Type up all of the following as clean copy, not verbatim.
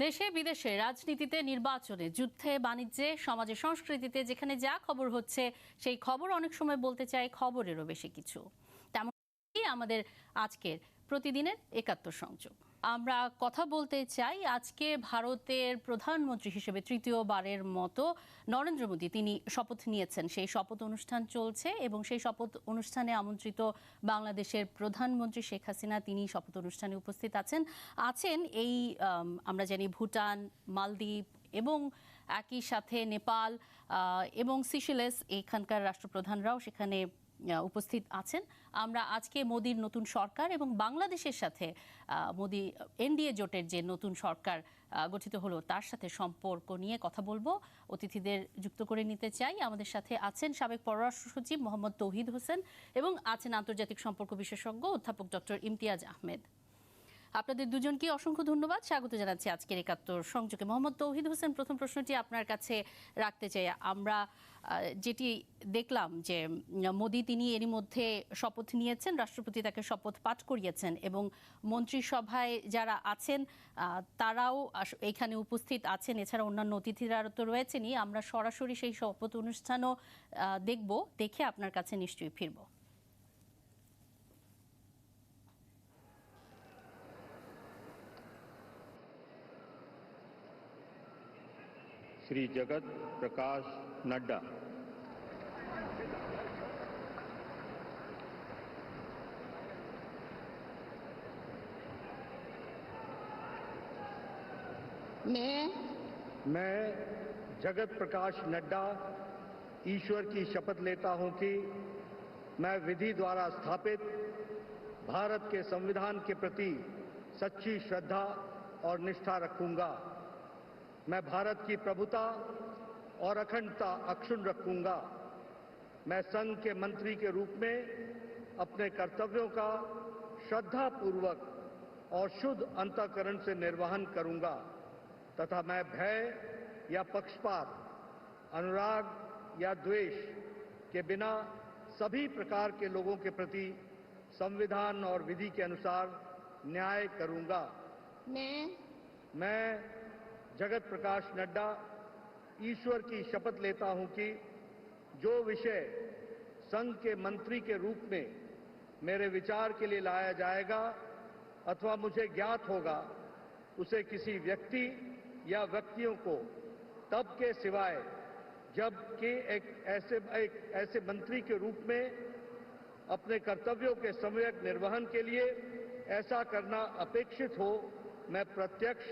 দেশে বিদেশে রাজনীতিতে, নির্বাচনে, যুদ্ধে, বাণিজ্যে, সমাজে, সংস্কৃতিতে যেখানে যা খবর হচ্ছে সেই খবর অনেক সময় বলতে চাই খবরেরও বেশি কিছু। তেমনই আমাদের আজকের প্রতিদিনের ৭১ সংযোগ। আমরা কথা বলতে চাই আজকে ভারতের প্রধানমন্ত্রী হিসেবে তৃতীয়বারের মতো নরেন্দ্র মোদী তিনি শপথ নিয়েছেন। সেই শপথ অনুষ্ঠান চলছে এবং সেই শপথ অনুষ্ঠানে আমন্ত্রিত বাংলাদেশের প্রধানমন্ত্রী শেখ হাসিনা তিনি শপথ অনুষ্ঠানে উপস্থিত আছেন এই আমরা জানি ভুটান, মালদ্বীপ এবং একই সাথে নেপাল এবং সিশেলস এখানকার রাষ্ট্রপ্রধানরাও সেখানে উপস্থিত আছেন। আমরা আজকে মোদির নতুন সরকার এবং বাংলাদেশের সাথে মোদি এনডিএ জোটের যে নতুন সরকার গঠিত হলো তার সাথে সম্পর্ক নিয়ে কথা বলবো। অতিথিদের যুক্ত করে নিতে চাই। আমাদের সাথে আছেন সাবেক পররাষ্ট্র সচিব মোহাম্মদ তৌহিদ হোসেন এবং আছেন আন্তর্জাতিক সম্পর্ক বিশেষজ্ঞ অধ্যাপক ডক্টর ইমতিয়াজ আহমেদ। আপনাদের দুজনকে অসংখ্য ধন্যবাদ, স্বাগত জানাচ্ছি আজকের ৭১ সংযোগে। মোহাম্মদ তৌহিদ হোসেন, প্রথম প্রশ্নটি আপনার কাছে রাখতে চাই। আমরা যেটি দেখলাম যে মোদি তিনি এরই মধ্যে শপথ নিয়েছেন, রাষ্ট্রপতি তাকে শপথ পাঠ করিয়েছেন এবং মন্ত্রিসভায় যারা আছেন তারাও এখানে উপস্থিত আছেন। এছাড়া অন্যান্য অতিথিরা তো রয়েছেনই। আমরা সরাসরি সেই শপথ অনুষ্ঠানও দেখব, দেখে আপনার কাছে নিশ্চয়ই ফিরব। श्री जगत प्रकाश नड्डा। मैं जगत प्रकाश नड्डा ईश्वर की शपथ लेता हूं कि मैं विधि द्वारा स्थापित भारत के संविधान के प्रति सच्ची श्रद्धा और निष्ठा रखूंगा। मैं भारत की प्रभुता और अखंडता अक्षुण्ण रखूंगा। मैं संघ के मंत्री के रूप में अपने कर्तव्यों का श्रद्धापूर्वक और शुद्ध अंतःकरण से निर्वहन करूंगा तथा मैं भय या पक्षपात, अनुराग या द्वेष के बिना सभी प्रकार के लोगों के प्रति संविधान और विधि के अनुसार न्याय करूंगा। मैं जगत प्रकाश नड्डा ईश्वर की शपथ लेता हूं कि जो विषय संघ के मंत्री के रूप में मेरे विचार के लिए लाया जाएगा अथवा मुझे ज्ञात होगा उसे किसी व्यक्ति या व्यक्तियों को तब के सिवाय जबकि एक ऐसे मंत्री के रूप में अपने कर्तव्यों के सम्यक निर्वहन के लिए ऐसा करना अपेक्षित हो मैं प्रत्यक्ष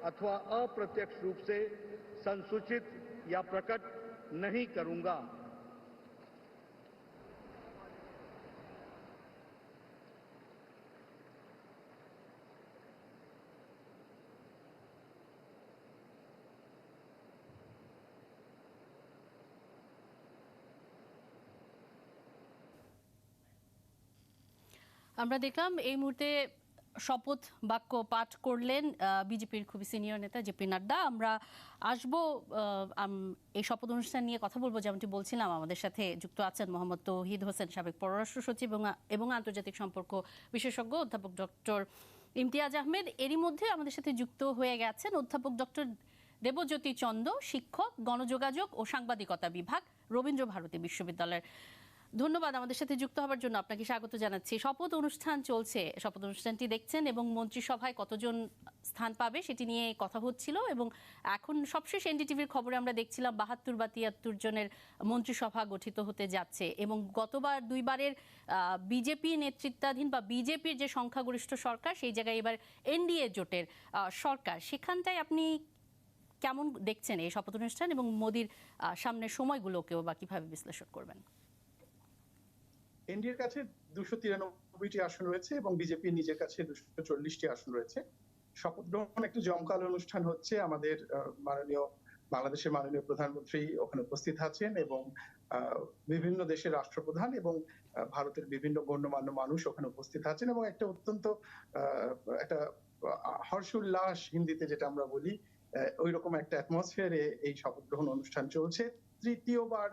अथवा अप्रत्यक्ष रूप से संसूचित या प्रकट नहीं करूंगा। আমরা দেখলাম এই মুহূর্তে শপথ বাক্য পাঠ করলেন বিজেপির খুবই সিনিয়র নেতা জেপি নাড্ডা। আমরা আসবো এই শপথ অনুষ্ঠান নিয়ে কথা বলবো। যেমনটি বলছিলাম আমাদের সাথে যুক্ত আছেন মোহাম্মদ তৌহিদ হোসেন, সাবেক পররাষ্ট্র সচিব এবং আন্তর্জাতিক সম্পর্ক বিশেষজ্ঞ অধ্যাপক ডক্টর ইমতিয়াজ আহমেদ। এরই মধ্যে আমাদের সাথে যুক্ত হয়ে গেছেন অধ্যাপক ডক্টর দেবজ্যোতি চন্দ, শিক্ষক, গণযোগাযোগ ও সাংবাদিকতা বিভাগ, রবীন্দ্র ভারতী বিশ্ববিদ্যালয়ের। ধন্যবাদ আমাদের সাথে যুক্ত হওয়ার জন্য, আপনাকে স্বাগত জানাচ্ছি। শপথ অনুষ্ঠান চলছে, শপথ অনুষ্ঠানটি দেখছেন এবং মন্ত্রিসভায় কতজন স্থান পাবে সেটি নিয়ে কথা হচ্ছিল এবং এখন সবশেষ এনডিটিভির খবরে আমরা দেখছিলাম ৭২ বা ৭৩ জনের মন্ত্রিসভা গঠিত হতে যাচ্ছে এবং গতবার দুইবারের বিজেপি নেতৃত্বাধীন বা বিজেপির যে সংখ্যাগরিষ্ঠ সরকার সেই জায়গায় এবার এনডিএ জোটের সরকার। সেখানটায় আপনি কেমন দেখছেন এই শপথ অনুষ্ঠান এবং মোদির সামনের সময়গুলোকেও বা কিভাবে বিশ্লেষণ করবেন? এনডিএর কাছে ২৯৩টি আসন রয়েছে এবং বিজেপির নিজের কাছে ২৪০টি আসন রয়েছে। শপথ গ্রহণ একটি জমকালো অনুষ্ঠান হচ্ছে। আমাদের বাংলাদেশের মাননীয় প্রধানমন্ত্রী ওখানে উপস্থিত আছেন এবং বিভিন্ন দেশের রাষ্ট্রপ্রধান এবং ভারতের বিভিন্ন গণ্যমান্য মানুষ ওখানে উপস্থিত আছেন এবং একটা অত্যন্ত একটা হর্ষোল্লাস, হিন্দিতে যেটা আমরা বলি, ওইরকম একটা অ্যাটমসফিয়ারে এই শপথ গ্রহণ অনুষ্ঠান চলছে। তৃতীয়বার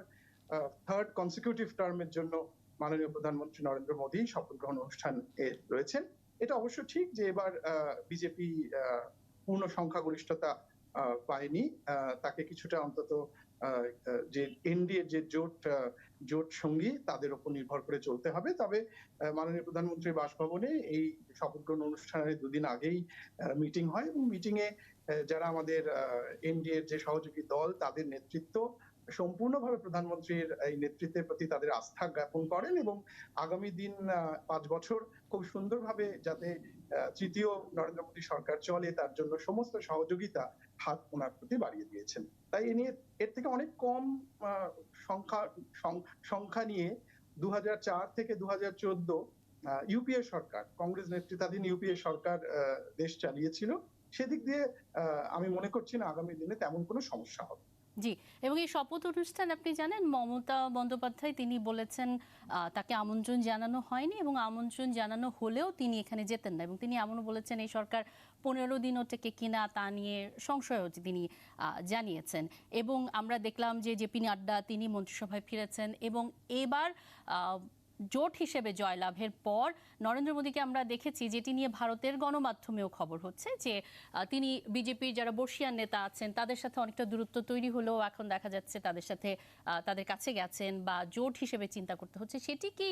থার্ড কনসিকিউটিভ টার্মের জন্য মাননীয় প্রধানমন্ত্রী নরেন্দ্র মোদী শপথ গ্রহণ অনুষ্ঠানে রয়েছেন। এটা অবশ্য ঠিক যে এবার বিজেপি পূর্ণ সংখ্যাগরিষ্ঠতা পায়নি, তাকে কিছুটা অন্তত যে এনডিএ যে জোট সঙ্গী তাদের উপর নির্ভর করে চলতে হবে। তবে মাননীয় প্রধানমন্ত্রীর বাসভবনে এই শপথ গ্রহণ অনুষ্ঠানের দুদিন আগেই মিটিং হয় এবং মিটিং এ যারা আমাদের এনডিএ যে সহযোগী দল তাদের নেতৃত্ব সম্পূর্ণভাবে প্রধানমন্ত্রীর এই নেতৃত্বের প্রতি তাদের আস্থা জ্ঞাপন করেন এবং আগামী দিন 5 বছর খুব সুন্দরভাবে যাতে তৃতীয় নরেন্দ্র মোদী সরকার চলে তার জন্য সমস্ত সহযোগিতা হাত ওনার প্রতি বাড়িয়ে দিয়েছেন। তাই এ নিয়ে এর থেকে অনেক কম সংখ্যা নিয়ে 2004 থেকে 2014 ইউপিএ সরকার, কংগ্রেস নেতৃত্বাধীন ইউপিএ সরকার দেশ চালিয়েছিল। সেদিক দিয়ে আমি মনে করছি না আগামী দিনে তেমন কোনো সমস্যা হবে। জি, এবং এই শপথ অনুষ্ঠান আপনি জানেন মমতা বন্দ্যোপাধ্যায় তিনি বলেছেন তাকে আমন্ত্রণ জানানো হয়নি এবং আমন্ত্রণ জানানো হলেও তিনি এখানে যেতেন না এবং তিনি এমনও বলেছেন এই সরকার 15 দিনও টেকে কিনা তা নিয়ে সংশয়ও তিনি জানিয়েছেন। এবং আমরা দেখলাম যে জেপি নাড্ডা তিনি মন্ত্রিসভায় ফিরেছেন এবং এবার জোট হিসেবে জয়লাভের পর নরেন্দ্র মোদীকে আমরা দেখেছি, যেটি নিয়ে ভারতের গণমাধ্যমেও খবর হচ্ছে যে তিনি বিজেপির যারা বর্ষিয়ান নেতা আছেন তাদের সাথে অনেকটা দূরত্ব তৈরি হলেও এখন দেখা যাচ্ছে তাদের সাথে তাদের কাছে গেছেন বা জোট হিসেবে চিন্তা করতে হচ্ছে। সেটি কি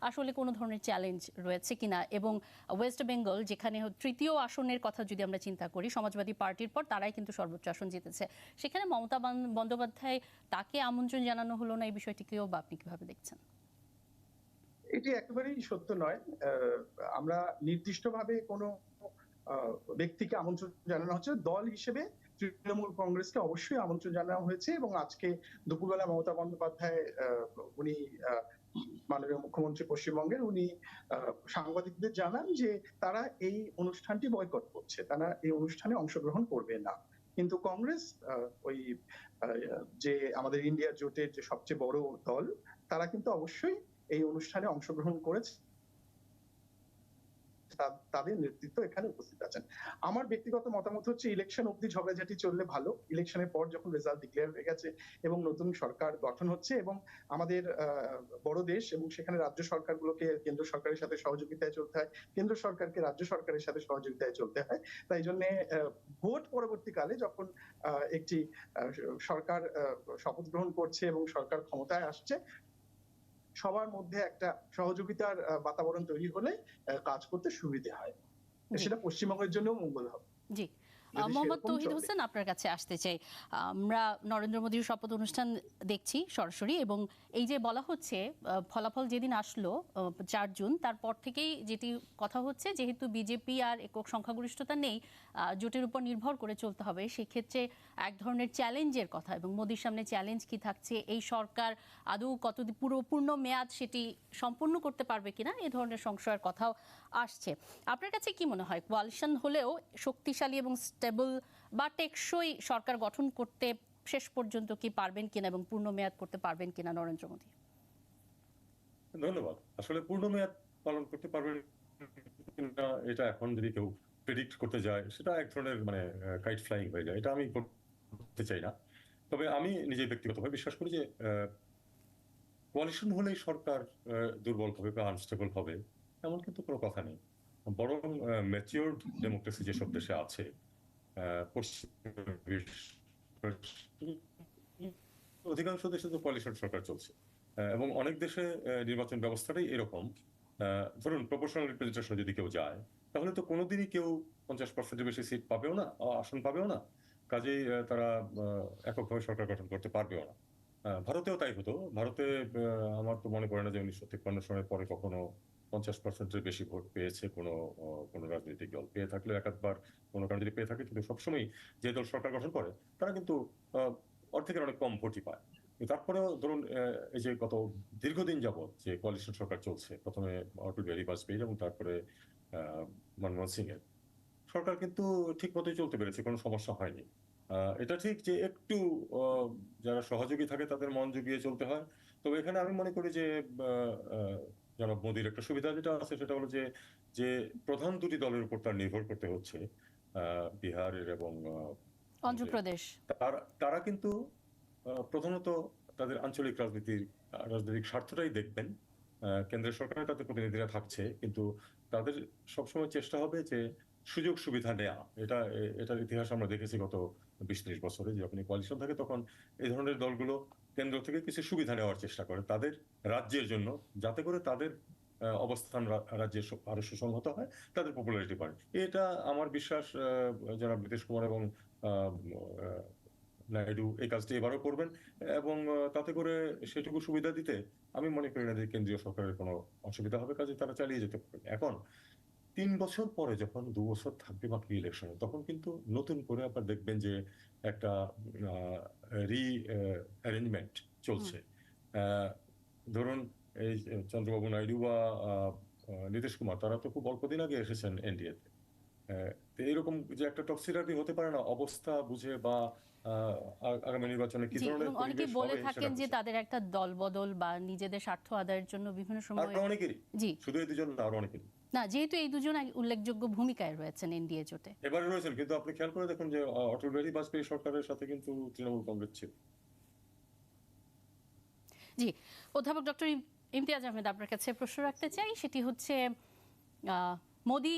আসলে কোনো ধরনের চ্যালেঞ্জ রয়েছে কিনা? এবং ওয়েস্ট বেঙ্গল যেখানে তৃতীয় আসনের কথা যদি আমরা চিন্তা করি, সমাজবাদী পার্টির পর তারাই কিন্তু সর্বোচ্চ আসন জিতেছে, সেখানে মমতা বন্দ্যোপাধ্যায় তাকে আমন্ত্রণ জানানো হলো না, এই বিষয়টিকেও বা আপনি কিভাবে দেখছেন? এটি একেবারেই সত্য নয়। আমরা নির্দিষ্টভাবে কোনো ব্যক্তিকে আমন্ত্রণ জানানো হচ্ছে, দল হিসেবে তৃণমূল কংগ্রেসকে অবশ্যই আমন্ত্রণ জানানো হয়েছে এবং আজকে দুপুরবেলা মমতা বন্দ্যোপাধ্যায় উনি মাননীয় মুখ্যমন্ত্রী পশ্চিমবঙ্গের উনি সাংবাদিকদের জানান যে তারা এই অনুষ্ঠানটি বয়কট করছে, তারা এই অনুষ্ঠানে অংশগ্রহণ করবে না। কিন্তু কংগ্রেস ওই যে আমাদের ইন্ডিয়া জোটের যে সবচেয়ে বড় দল তারা কিন্তু অবশ্যই এই অনুষ্ঠানে অংশগ্রহণ করেছে, তাদের নেতৃত্ব এখানে উপস্থিত আছেন। আমার ব্যক্তিগত মতামত হচ্ছে ইলেকশন অবধি ঝগড়াঝাটি চললে ভালো। ইলেকশনের পর যখন রেজাল্ট ডিক্লেয়ার হয়ে গেছে এবং নতুন সরকার গঠন হচ্ছে এবং আমাদের বড় দেশ এবং সেখানে রাজ্য সরকারগুলোকে কেন্দ্র সরকারের সাথে সহযোগিতায় চলতে হয়, কেন্দ্র সরকারকে রাজ্য সরকারের সাথে সহযোগিতায় চলতে হয়। তাই জন্য ভোট পরবর্তীকালে যখন একটি সরকার শপথ গ্রহণ করছে এবং সরকার ক্ষমতায় আসছে, সবার মধ্যে একটা সহযোগিতার বাতাবরণ তৈরি হলে কাজ করতে সুবিধে হয়, সেটা পশ্চিমবঙ্গের জন্য মঙ্গল হবে। জি, মোহাম্মদ তৌহিদ হোসেন আপনার কাছে আসতে চাই। আমরা নরেন্দ্র মোদীর শপথ অনুষ্ঠান দেখছি সরাসরি এবং এই যে বলা হচ্ছে ফলাফল যেদিন আসলো 4 জুন, তারপর থেকেই যেটি কথা হচ্ছে যেহেতু বিজেপি আর একক সংখ্যাগরিষ্ঠতা নেই, জোটের উপর নির্ভর করে চলতে হবে, সেক্ষেত্রে এক ধরনের চ্যালেঞ্জের কথা এবং মোদীর সামনে চ্যালেঞ্জ কি থাকছে, এই সরকার আদৌ কতদিন পূর্ণ মেয়াদ সেটি সম্পূর্ণ করতে পারবে কিনা, এই ধরনের সংশয়ের কথাও আসছে। আপনার কাছে কি মনে হয় কোয়ালিশন হলেও শক্তিশালী এবং স্টেবল বা টেকসই সরকার গঠন করতে শেষ পর্যন্ত কি পারবেন কিনা এবং পূর্ণ মেয়াদ করতে পারবেন কিনা নরেন্দ্র মোদী? ধন্যবাদ। আসলে পূর্ণ মেয়াদ পালন করতে পারবেন কিনা এটা এখন যদি কেউ প্রেডিক্ট করতে যায় সেটা এক ধরনের মানে কাইট ফ্লাইং হয়ে যায়, এটা আমি করতে চাই না। তবে আমি নিজে ব্যক্তিগতভাবে বিশ্বাস করি যে কোয়ালিশন হলেই সরকার দুর্বল হবে বা আনস্টেবল হবে এমন কিন্তু কোনো কথা নেই। বরং ম্যাচিওরড ডেমোক্রেসি যেসব দেশে আছে, অধিকাংশ দেশে তো কোয়ালিশন সরকার চলছে এবং অনেক দেশে নির্বাচন ব্যবস্থাটাই এরকম। ধরুন প্রপোর্শনাল রিপ্রেজেন্টেশন যদি কেউ যায় তাহলে তো কোনোদিনই কেউ 50%-এর বেশি সিট পাবেও না, আসন পাবেও না, কাজেই তারা এককভাবে সরকার গঠন করতে পারবেও না। ভারতেও তাই হতো। ভারতে আমার তো মনে পড়ে না যে 1953 সনের পরে কখনো 50%-এর বেশি ভোট পেয়েছে কোনো রাজনৈতিক দল। পেয়ে থাকলেও একাধবার কোনো কারণে যদি পেয়ে থাকে, কিন্তু সবসময় যে দল সরকার গঠন করে তারা কিন্তু অর্ধেকের অনেক কম ভোটই পায়। তারপরেও ধরুন এই যে গত দীর্ঘদিন যাবৎ যে কোয়ালিশন সরকার চলছে, প্রথমে অটল বিহারী বাজপেয়ী এবং তারপরে মনমোহন সিং এর সরকার কিন্তু ঠিক মতোই চলতে পেরেছে, কোনো সমস্যা হয়নি। এটা ঠিক যে একটু যারা সহযোগী থাকে তাদের মন জুগিয়ে চলতে হয়। তবে এখানে আমি মনে করি যে জনাব মোদীর একটা সুবিধা যেটা আছে সেটা হলো যে প্রধান দুটি দলের উপর তার নির্ভর করতে হচ্ছে, বিহারের এবং অন্ধ্রপ্রদেশ, তারা কিন্তু প্রধানত তাদের আঞ্চলিক রাজনৈতিক স্বার্থটাই দেখবেন। কেন্দ্রের সরকারে তাদের প্রতিনিধিরা থাকছে, কিন্তু তাদের সবসময় চেষ্টা হবে যে সুযোগ সুবিধা নেওয়া, এটার ইতিহাস আমরা দেখেছি গত 20-30 বছরে। যখনই কোয়ালিশন থাকে তখন এই ধরনের দলগুলো কেন্দ্র থেকে কিছু সুবিধা নেওয়ার চেষ্টা করে তাদের রাজ্যের জন্য, যাতে করে তাদের অবস্থান রাজ্যে আরো সুসংহত হয়, তাদের পপুলারিটি বাড়ে। এটা আমার বিশ্বাস যারা নীতিশ কুমার এবং নাইডু এই কাজটি এবারও করবেন, এবং তাতে করে সেটুকু সুবিধা দিতে আমি মনে করি না যে কেন্দ্রীয় সরকারের কোনো অসুবিধা হবে, কাজে তারা চালিয়ে যেতে পারবে। এখন 3 বছর পরে যখন 2 বছর থাকবে বাকি ইলেকশনে, তখন কিন্তু নতুন করে আপনার দেখবেন যে একটা রি অ্যারেঞ্জমেন্ট চলছে। ধরুন এই চন্দ্রবাবু নাইডু বা নীতিশ কুমার, তারা তো খুব অল্প দিন আগে এসেছেন এনডিএতে। এইরকম যে একটা টক্সিরাপি হতে পারে না, অবস্থা বুঝে বা আগামী নির্বাচনে কি ধরনের অনেকে পরিবেশ বলে হবে থাকেন সেটা যে বুঝে। তাদের একটা দল বদল বা নিজেদের স্বার্থ আদায়ের জন্য বিভিন্ন সময় আর অনেকেরই, জি শুধু এই দুজন না, আরো অনেকেরই না, যেহেতু এই দুজন উল্লেখযোগ্য ভূমিকায় রয়েছেন এনডিএ জোটে। এবারে রয়েছেন। কিন্তু আপনি খেয়াল করে দেখুন যে অটল বিহারী বাজপেয়ী সরকারের সাথে কিন্তু তৃণমূল কংগ্রেস ছিল। জি, অধ্যাপক ডক্টর ইমতিয়াজ আহমেদ, আপনার কাছে প্রশ্ন রাখতে চাই। সেটি হচ্ছে মোদি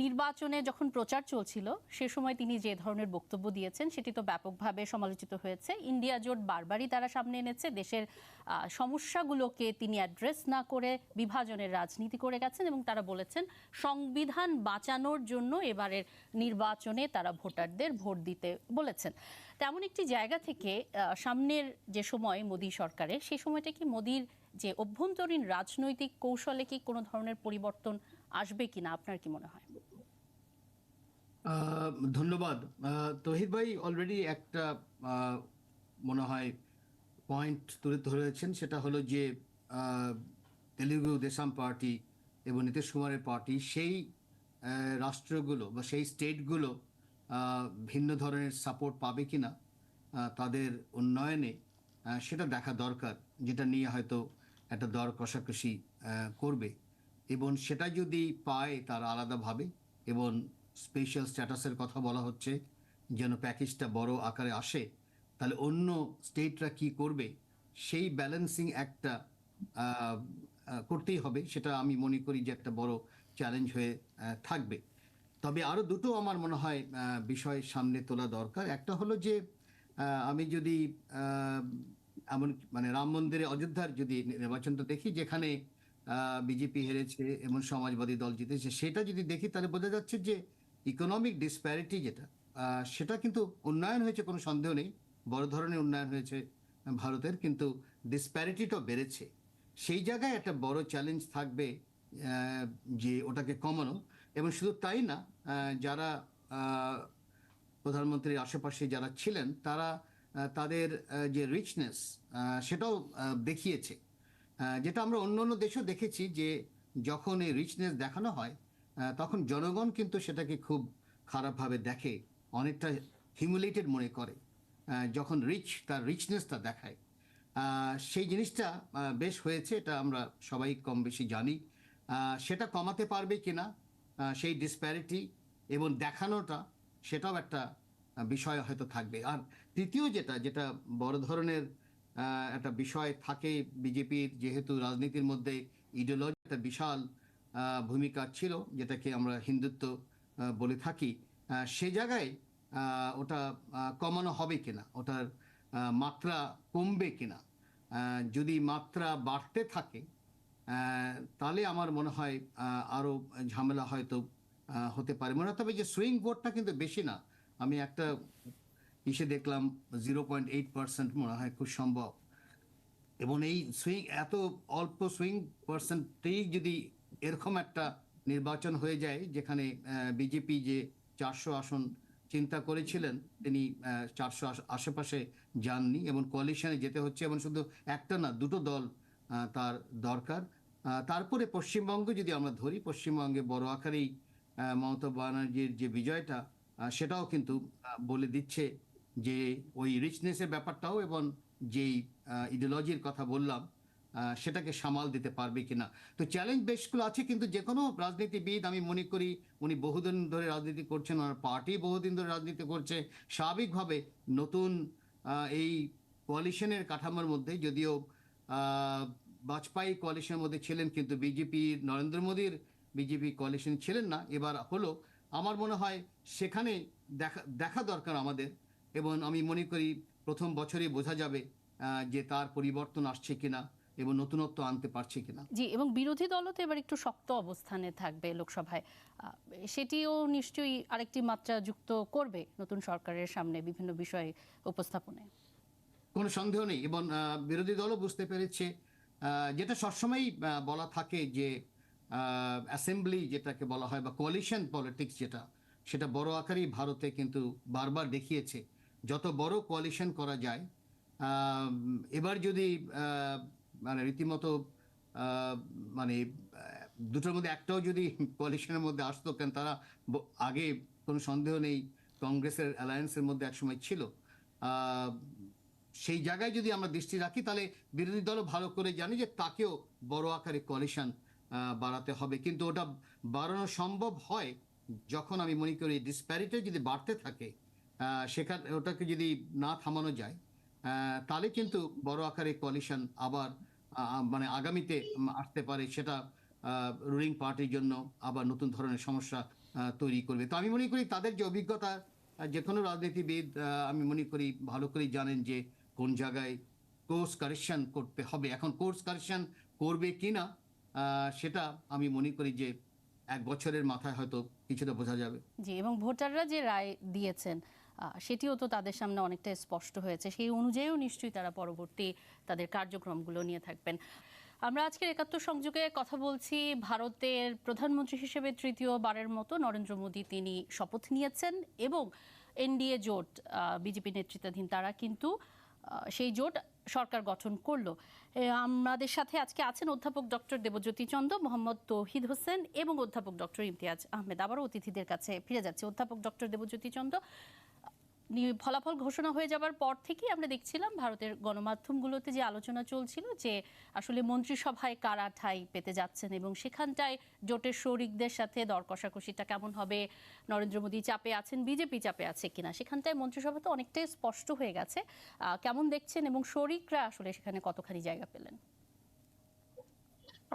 নির্বাচনে যখন প্রচার চলছিল সে সময় তিনি যে ধরনের বক্তব্য দিয়েছেন সেটি তো ব্যাপকভাবে সমালোচিত হয়েছে। ইন্ডিয়া জোট বারবারই তারা সামনে এনেছে, দেশের সমস্যাগুলোকে তিনি অ্যাড্রেস না করে বিভাজনের রাজনীতি করে গেছেন, এবং তারা বলেছেন সংবিধান বাঁচানোর জন্য এবারের নির্বাচনে তারা ভোটারদের ভোট দিতে বলেছেন। তেমন একটি জায়গা থেকে সামনের যে সময় মোদি সরকারের, সেই সময়টা কি মোদির যে অভ্যন্তরীণ রাজনৈতিক কৌশলে কি কোনো ধরনের পরিবর্তন আসবে কিনা, আপনার কি মনে হয়? ধন্যবাদ। তহিদ ভাই অলরেডি একটা মনে হয় পয়েন্ট তুলে ধরেছেন, সেটা হলো যে তেলুগু দেশম পার্টি এবং নীতিশ কুমারের পার্টি সেই রাষ্ট্রগুলো বা সেই স্টেটগুলো ভিন্ন ধরনের সাপোর্ট পাবে কিনা তাদের উন্নয়নে, সেটা দেখা দরকার, যেটা নিয়ে হয়তো একটা দর কষাকষি করবে। এবং সেটা যদি পায় তারা আলাদাভাবে, এবং স্পেশাল স্ট্যাটাসের কথা বলা হচ্ছে যেন প্যাকেজটা বড় আকারে আসে, তাহলে অন্য স্টেটরা কি করবে সেই ব্যালেন্সিং একটা করতেই হবে। সেটা আমি মনে করি যে একটা বড় চ্যালেঞ্জ হয়ে থাকবে। তবে আরও দুটো আমার মনে হয় বিষয় সামনে তোলা দরকার। একটা হলো যে আমি যদি এমন মানে রাম মন্দিরে অযোধ্যার যদি নির্বাচনটা দেখি, যেখানে বিজেপি হেরেছে এবং সমাজবাদী দল জিতেছে, সেটা যদি দেখি তাহলে বোঝা যাচ্ছে যে ইকোনমিক ডিসপ্যারিটি যেটা, সেটা কিন্তু উন্নয়ন হয়েছে, কোনো সন্দেহ নেই, বড় ধরনের উন্নয়ন হয়েছে ভারতের, কিন্তু ডিসপ্যারিটিটাও বেড়েছে। সেই জায়গায় একটা বড় চ্যালেঞ্জ থাকবে যে ওটাকে কমানো। এবং শুধু তাই না, যারা প্রধানমন্ত্রীর আশেপাশে যারা ছিলেন তারা তাদের যে রিচনেস সেটাও দেখিয়েছে, যেটা আমরা অন্য অন্য দেশেও দেখেছি যে যখন এই রিচনেস দেখানো হয় তখন জনগণ কিন্তু সেটাকে খুব খারাপভাবে দেখে, অনেকটা হিউমিলেটেড মনে করে যখন তার রিচনেসটা দেখায়। সেই জিনিসটা বেশ হয়েছে, এটা আমরা সবাই কম বেশি জানি। সেটা কমাতে পারবে কিনা সেই ডিসপ্যারিটি এবং দেখানোটা, সেটাও একটা বিষয় হয়তো থাকবে। আর তৃতীয় যেটা বড় ধরনের একটা বিষয় থাকে বিজেপির, যেহেতু রাজনীতির মধ্যে ইডিওলজি একটা বিশাল ভূমিকা ছিল, যেটাকে আমরা হিন্দুত্ব বলে থাকি, সে জায়গায় ওটা কমানো হবে কিনা, ওটার মাত্রা কমবে কিনা। যদি মাত্রা বাড়তে থাকে তাহলে আমার মনে হয় আরো ঝামেলা হয়তো হতে পারে। মনে হতে হবে যে সুইং ভোটটা কিন্তু বেশি না, আমি একটা ইসে দেখলাম 0.8% মনে হয় খুব সম্ভব। এবং এই সুইং, এত অল্প সুইং পার্সেন্টেই যদি এরকম একটা নির্বাচন হয়ে যায়, যেখানে বিজেপি যে 400 আসন চিন্তা করেছিলেন তিনি 400 আশেপাশে যাননি, এবং কোয়ালিশনে যেতে হচ্ছে, এবং শুধু একটা না, দুটো দল তার দরকার। তারপরে পশ্চিমবঙ্গ যদি আমরা ধরি, পশ্চিমবঙ্গে বড় আকারেই মমতা ব্যানার্জির যে বিজয়টা, সেটাও কিন্তু বলে দিচ্ছে যে ওই রিচনেসের ব্যাপারটাও এবং যেই ইডিওলজির কথা বললাম সেটাকে সামাল দিতে পারবে কিনা। তো চ্যালেঞ্জ বেশগুলো আছে, কিন্তু যে কোনো রাজনীতিবিদ আমি মনে করি উনি বহুদিন ধরে রাজনীতি করছেন, ওনার পার্টি বহুদিন ধরে রাজনীতি করছে, স্বাভাবিকভাবে নতুন এই কোয়ালিশনের কাঠামোর মধ্যে, যদিও বাজপেয়ী কোয়ালিশনের মধ্যে ছিলেন কিন্তু বিজেপি, নরেন্দ্র মোদীর বিজেপি কোয়ালিশন ছিলেন না, এবার হলো, আমার মনে হয় সেখানে দেখা দরকার আমাদের, এবং আমি মনে করি প্রথম বছরেই বোঝা যাবে যে তার পরিবর্তন আসছে কিনা এবং নতুনত্ব আনতে পারছে কিনা। জি, এবং বিরোধী দলও তো এবার একটু শক্ত অবস্থানে থাকবে লোকসভায়, সেটিও নিশ্চয়ই আরেকটি মাত্রা যুক্ত করবে নতুন সরকারের সামনে বিভিন্ন বিষয় উপস্থাপনে। কোনো সন্দেহ নেই, এবং বিরোধী দলও বুঝতে পেরেছে যেটা সবসময়ই বলা থাকে যে অ্যাসেম্বলি যেটাকে বলা হয় বা কোয়ালিশন পলিটিক্স যেটা, সেটা বড় আকারেই ভারতে কিন্তু বারবার দেখিয়েছে যত বড় কোয়ালিশন করা যায়। এবার যদি মানে রীতিমতো মানে দুটোর মধ্যে একটাও যদি কোয়ালিশনের মধ্যে আসতো, কেন তারা আগে কোনো সন্দেহ নেই কংগ্রেসের অ্যালায়েন্সের মধ্যে একসময় ছিল, সেই জায়গায় যদি আমরা দৃষ্টি রাখি তাহলে বিরোধী দলও ভালো করে জানে যে তাকেও বড় আকারে কোয়ালিশন বাড়াতে হবে। কিন্তু ওটা বাড়ানো সম্ভব হয় যখন আমি মনে করি ডিসপ্যারিটি যদি বাড়তে থাকে, সেখানে ওটাকে যদি না থামানো যায়, তাহলে কিন্তু বড় আকারে কোয়ালিশন আবার মানে আগামীতে আসতে পারে। সেটা রুলিং পার্টির জন্য আবার নতুন ধরনের সমস্যা তৈরি করবে। তো আমি মনে করি তাদের যে অভিজ্ঞতা, যে কোনো রাজনীতিবিদ আমি মনে করি ভালো করেই জানেন যে কোন জায়গায় কোর্স কারেকশন করতে হবে। এখন কোর্স কারেকশন করবে কিনা সেটা আমি মনে করি যে এক বছরের মাথায় হয়তো কিছুটা বোঝা যাবে। জি, এবং ভোটাররা যে রায় দিয়েছেন সেটিও তো তাদের সামনে অনেকটা স্পষ্ট হয়েছে, সেই অনুযায়ীও নিশ্চয়ই তারা পরবর্তী তাদের কার্যক্রমগুলো নিয়ে থাকবেন। আমরা আজকের ৭১ সংযোগে কথা বলছি ভারতের প্রধানমন্ত্রী হিসেবে তৃতীয়বারের মতো নরেন্দ্র মোদী তিনি শপথ নিয়েছেন, এবং এনডিএ জোট বিজেপি নেতৃত্বাধীন তারা কিন্তু সেই জোট সরকার গঠন করলো। আমাদের সাথে আজকে আছেন অধ্যাপক ডক্টর দেবজ্যোতি চন্দ, মোহাম্মদ তৌহিদ হোসেন এবং অধ্যাপক ডক্টর ইমতিয়াজ আহমেদ। আবারও অতিথিদের কাছে ফিরে যাচ্ছে। অধ্যাপক ডক্টর দেবজ্যোতি চন্দ, ফলাফল ঘোষণা হয়ে যাবার পর থেকেই আমরা দেখছিলাম ভারতের গণমাধ্যমগুলোতে যে আলোচনা চলছিল যে আসলে মন্ত্রিসভায় কারা ঠাঁই পেতে যাচ্ছেন, এবং সেখানটায় জোটের শরিকদের সাথে দর কষাকষিটা কেমন হবে, নরেন্দ্র মোদী চাপে আছেন, বিজেপি চাপে আছে কিনা, সেখানটায় মন্ত্রিসভা তো অনেকটাই স্পষ্ট হয়ে গেছে। কেমন দেখছেন, এবং শরিকরা আসলে সেখানে কতখানি জায়গা পেলেন?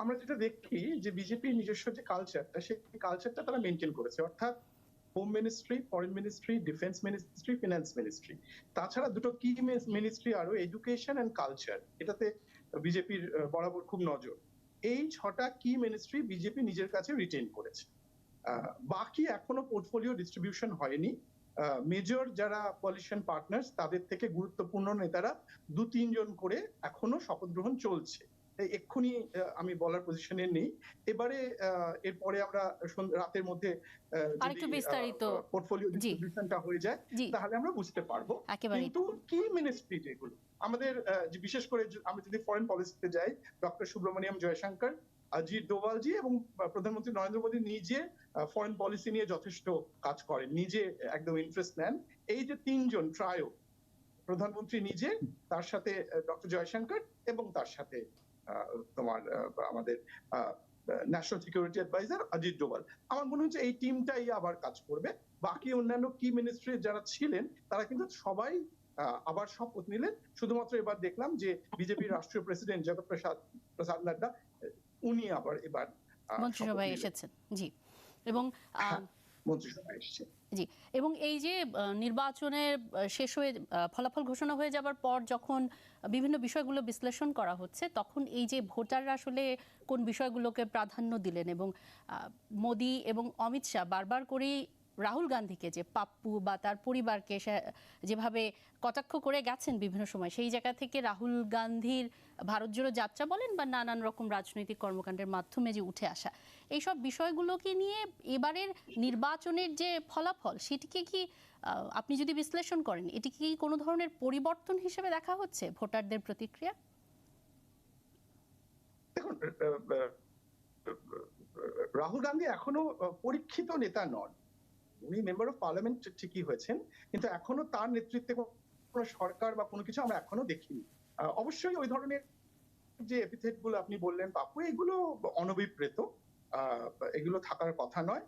আমরা যেটা দেখি যে বিজেপির নিজস্ব যে কালচারটা, সেই কালচারটা তারা মেনটেন করেছে, অর্থাৎ home ministry, foreign ministry, defence ministry, finance ministry, তাছাড়া দুটো কি মিনিস্ট্রি আরো এডুকেশন এন্ড কালচার, এটাতে বিজেপির বরাবর খুব নজর। এই 6টা কি মিনিস্ট্রি বিজেপি নিজের কাছে রিটেইন করেছে। বাকি এখনো পোর্টফোলিও ডিস্ট্রিবিউশন হয়নি। মেজর যারা কোয়ালিশন পার্টনার্স তাদের থেকে গুরুত্বপূর্ণ নেতারা 2-3 জন করে এখনো শপথ গ্রহণ চলছে। এক্ষুনি আমি বলার পজিশনে নেই। এবারে এরপরে আমরা রাতের মধ্যে আরেকটু বিস্তারিত পোর্টফোলিও ডিস্ট্রিবিউশনটা হয়ে যায় তাহলে আমরা বুঝতে পারবো। কিন্তু কি মিনিস্ট্রি যেগুলো আমাদের, বিশেষ করে আমরা যদি ফরেন পলিসিতে যাই, ডক্টর সুব্রমণিয়াম জয়শঙ্কর, অজিত ডোভালজি এবং প্রধানমন্ত্রী নরেন্দ্র মোদী নিজে ফরেন পলিসি নিয়ে যথেষ্ট কাজ করেন, নিজে একদম ইন্টারেস্ট নেন। এই যে 3 জন ট্রায়ো, প্রধানমন্ত্রী নিজে, তার সাথে ডক্টর জয়শঙ্কর এবং তার সাথে তোমার আমাদের national security advisor Ajit Doval, আমার মনে হচ্ছে এই টিমটাই আবার কাজ করবে। বাকি অন্যান্য কি মিনিস্ট্রি যারা ছিলেন তারা কিন্তু সবাই আবার শপথ নিলেন। শুধুমাত্র এবার দেখলাম যে বিজেপির রাষ্ট্রীয় প্রেসিডেন্ট জগৎ প্রসাদ নাড্ডা উনি আবার এবার মন্ত্রিসভায় এসেছেন। জি, এবং মন্ত্রিসভায় এসেছেন। জি, এবং এই যে নির্বাচনের শেষ হয়ে ফলাফল ঘোষণা হয়ে যাবার পর যখন বিভিন্ন বিষয়গুলো বিশ্লেষণ করা হচ্ছে, তখন এই যে ভোটাররা আসলে কোন বিষয়গুলোকে প্রাধান্য দিলেন, এবং মোদি এবং অমিত শাহ বারবার করেই রাহুল গান্ধীকে যে পাপ্পু বা তার পরিবারকে যেভাবে কটাক্ষ করে গেছেন বিভিন্ন সময়, সেই জায়গা থেকে রাহুল গান্ধীর ভারত জোড়ো যাত্রা বলেন বা নানান রকম রাজনৈতিক কর্মকাণ্ডের মাধ্যমে যে উঠে আসা, এইসব বিষয়গুলোকে নিয়ে এবারের নির্বাচনের যে ফলাফল, সেটিকে কি আপনি যদি বিশ্লেষণ করেন, এটি কি কোনো ধরনের পরিবর্তন হিসেবে দেখা হচ্ছে ভোটারদের প্রতিক্রিয়া? দেখুন, রাহুল গান্ধী এখনো পরীক্ষিত নেতা নন। উনি মেম্বার অফ পার্লামেন্ট ঠিকই হয়েছেন, কিন্তু এখনো তার নেতৃত্বে কোনো সরকার বা কোনো কিছু আমরা এখনো দেখিনি। অবশ্যই ওই ধরনের যে এপিথেট গুলো আপনি বললেন পাপ্পু, এগুলো অনভিপ্রেত, এগুলো থাকার কথা নয়।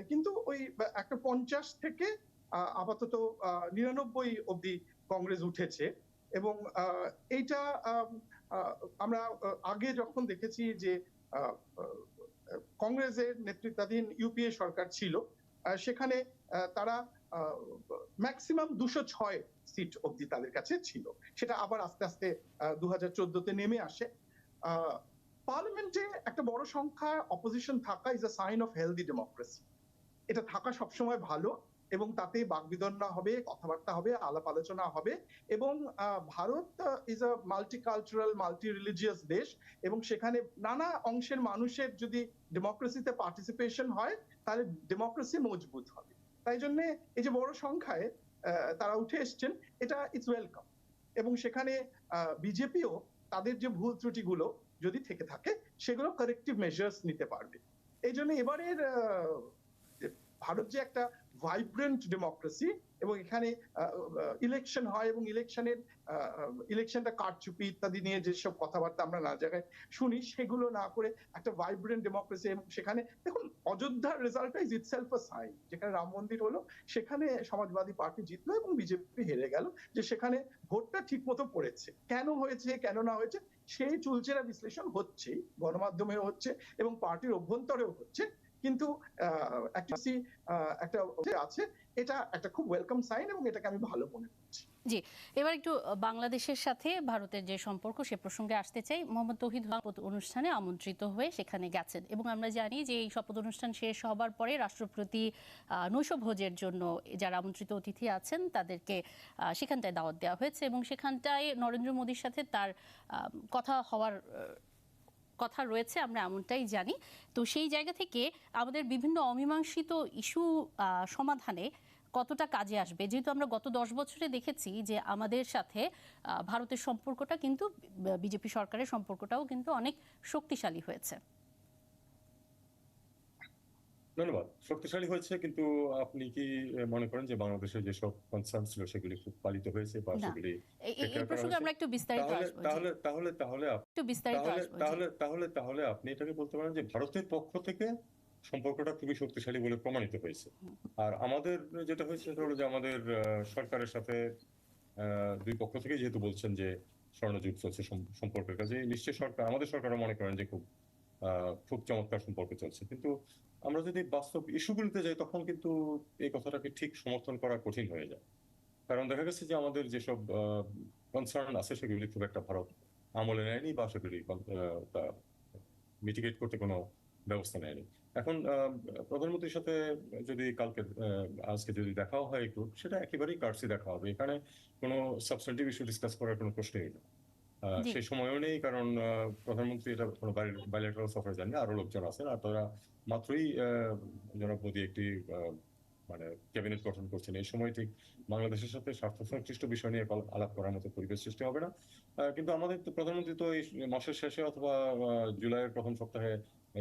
কিন্তু ওই একটা 50 থেকে আপাতত 99 অব্দি কংগ্রেস উঠেছে, এবং এইটা আমরা আগে যখন দেখেছি যে কংগ্রেসের নেতৃত্বাধীন ইউপিএ সরকার ছিল, সেখানে তারা ম্যাক্সিমাম 206 সিট অবধি তাদের কাছে ছিল। সেটা আবার আস্তে আস্তে 2014-তে নেমে আসে। পার্লামেন্টে একটা বড় সংখ্যা অপোজিশন থাকা is a sign of healthy democracy. এটা থাকা সবসময় ভালো এবং তাতে বাকবিতণ্ডা হবে, কথাবার্তা হবে, আলাপ আলোচনা হবে। এবং Bharat is a multicultural, multi religious দেশ এবং সেখানে নানা অংশের মানুষের যদি ডেমোক্রেসিতে পার্টিসিপেশন হয় তাহলে ডেমোক্রেসি মজবুত হবে। তাই জন্য এই যে বড় সংখ্যায় তারা উঠে এসছেন, এটা ইটস ওয়েলকাম। এবং সেখানে বিজেপিও তাদের যে ভুল ত্রুটিগুলো যদি থেকে থাকে সেগুলো কারেক্টিভ মেজার্স নিতে পারবে। এই জন্য এবারের ভারত যে একটা ভাইব্রেন্ট ডেমোক্রেসি এবং এখানে ইলেকশন হয় এবং ইলেকশনটা কারচুপি ইত্যাদি নিয়ে যেসব কথাবার্তা আমরা না জায়গায় শুনি, সেগুলো না করে একটা ভাইব্রেন্ট ডেমোক্রেসি। এবং সেখানে দেখুন, অযোধ্যার result is itself a sign. যেখানে রাম মন্দির হলো সেখানে সমাজবাদী পার্টি জিতলো এবং বিজেপি হেরে গেল, যে সেখানে ভোটটা ঠিক মতো পড়েছে। কেন হয়েছে কেন না হয়েছে সেই চুলচেরা বিশ্লেষণ হচ্ছে, গণমাধ্যমেও হচ্ছে এবং পার্টির অভ্যন্তরেও হচ্ছে। কিন্তু একটা আছে, এটা একটা খুব ওয়েলকাম সাইন এবং এটাকে আমি ভালো মনে করছি। জি, এবার একটু বাংলাদেশের সাথে ভারতের যে সম্পর্ক সে প্রসঙ্গে আসতে চাই। মোহাম্মদ তৌহিদ শপথ অনুষ্ঠানে আমন্ত্রিত হয়ে সেখানে গেছেন এবং আমরা জানি যে এই শপথ অনুষ্ঠান শেষ হবার পরে রাষ্ট্রপতি নৈশভোজের জন্য যারা আমন্ত্রিত অতিথি আছেন তাদেরকে সেখানটায় দাওয়াত দেওয়া হয়েছে এবং সেখানটায় নরেন্দ্র মোদীর সাথে তার কথা হওয়ার কথা রয়েছে, আমরা এমনটাই জানি। তো সেই জায়গা থেকে আমাদের বিভিন্ন অমীমাংসিত ইস্যু সমাধানে কতটা কাজে আসবে, যেহেতু আমরা গত 10 বছরে দেখেছি যে আমাদের সাথে ভারতের সম্পর্কটা কিন্তু, বিজেপি সরকারের সম্পর্কটাও কিন্তু অনেক শক্তিশালী হয়েছে। ধন্যবাদ। শক্তিশালী হয়েছে, কিন্তু আপনি কি মনে করেন যে বাংলাদেশের যেসব কনসার্ন ছিল সেগুলি খুব পালিত হয়েছে বা সেগুলি এই প্রসঙ্গে আমরা একটু বিস্তারিত আসবো। তাহলে আপনি এটাকে বলতে পারেন যে ভারতের পক্ষ থেকে সম্পর্কটা খুবই শক্তিশালী বলে প্রমাণিত হয়েছে। আর আমাদের যেটা হয়েছে সেটা হলো যে আমাদের সরকারের সাথে দুই পক্ষ থেকে যেহেতু বলছেন যে স্বর্ণযুগ চলছে সম্পর্কের কাজে, নিশ্চয়ই আমাদের সরকারও মনে করেন যে খুব চমৎকার সম্পর্ক চলছে। কিন্তু আমরা যদি বাস্তব ইস্যুগুলিতে যাই তখন কিন্তু এই কথাটাকে ঠিক সমর্থন করা কঠিন হয়ে যায়। কারণ দেখা গেছে যে আমাদের যেসব কনসার্ন আছে সেগুলি খুব একটা ভারত আমলে নেয়নি বা সেগুলি মিটিগেট করতে কোনো ব্যবস্থা নেয়নি। এখন প্রধানমন্ত্রীর সাথে যদি আজকে যদি দেখাও হয় একটু, সেটা একেবারেই কার্সি দেখা হবে। এখানে কোনো সাবস্টেন্টিভ ইস্যু ডিসকাস করার কোনো প্রশ্নই নেই। সেই সময়ও নেই, কারণ প্রধানমন্ত্রী এটা কোনো বাইলেটারাল সফরে যাননি, আরো লোকজন আছেন। আর তারা মাত্রই জনাব মোদী একটি মানে ক্যাবিনেট গঠন করছেন। এই সময় ঠিক বাংলাদেশের সাথে স্বার্থ সংশ্লিষ্ট বিষয় নিয়ে আলাপ করার মতো পরিবেশ সৃষ্টি হবে না। কিন্তু আমাদের তো প্রধানমন্ত্রী তো এই মাসের শেষে অথবা জুলাইয়ের প্রথম সপ্তাহে